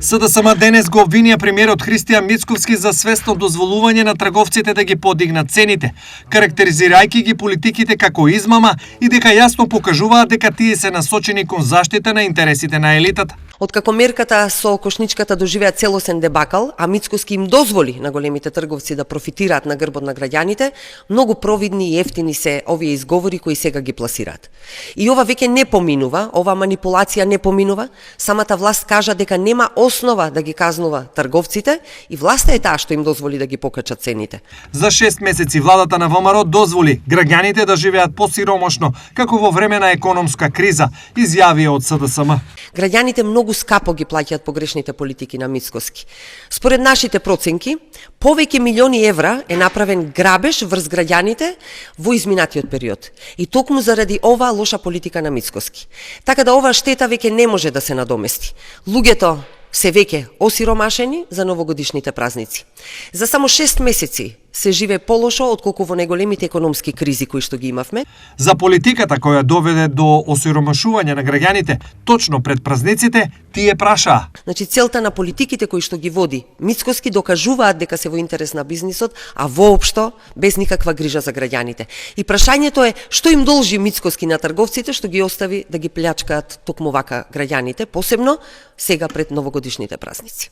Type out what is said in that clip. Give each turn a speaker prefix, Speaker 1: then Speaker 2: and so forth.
Speaker 1: СДСМ денес го обвинија премиерот Христијан Мицковски за свесно дозволување на трговците да ги подигнат цените, карактеризирајќи ги политиките како измама и дека јасно покажуваат дека тие се насочени кон заштита на интересите на елитата.
Speaker 2: Откако мерката со кошничката доживеа целосен дебакал, а Мицковски им дозволи на големите трговци да профитираат на грбот на граѓаните, многу провидни и ефтини се овие изговори кои сега ги пласираат. И ова веќе не поминува, ова манипулација не поминува, самата власт кажа дека нема основа да ги казнува трговците и власта е таа што им дозволи да ги покачат цените.
Speaker 1: За 6 месеци владата на ВМРО дозволи граѓаните да живеат посиромашно, како во време на економска криза, изјавија од СДСМ.
Speaker 2: Граѓаните многу скапо ги плаќаат погрешните политики на Мицковски. Според нашите проценки, повеќе милиони евра е направен грабеж врз граѓаните во изминатиот период. И токму заради оваа лоша политика на Мицковски. Така да оваа штета веќе не може да се надомести. Луѓето се веќе осиромашени за новогодишните празници. За само 6 месеци се живее полошо отколку во најголемите економски кризи кои што ги имавме.
Speaker 1: За политиката која доведе до осиромашување на граѓаните точно пред празниците, тие прашаа.
Speaker 2: Значи целта на политиките кои што ги води Мицковски докажуваат дека се во интерес на бизнисот, а воопшто без никаква грижа за граѓаните. И прашањето е што им должи Мицковски на трговците што ги остави да ги плячкаат токму вака граѓаните, посебно сега пред новогодишните празници.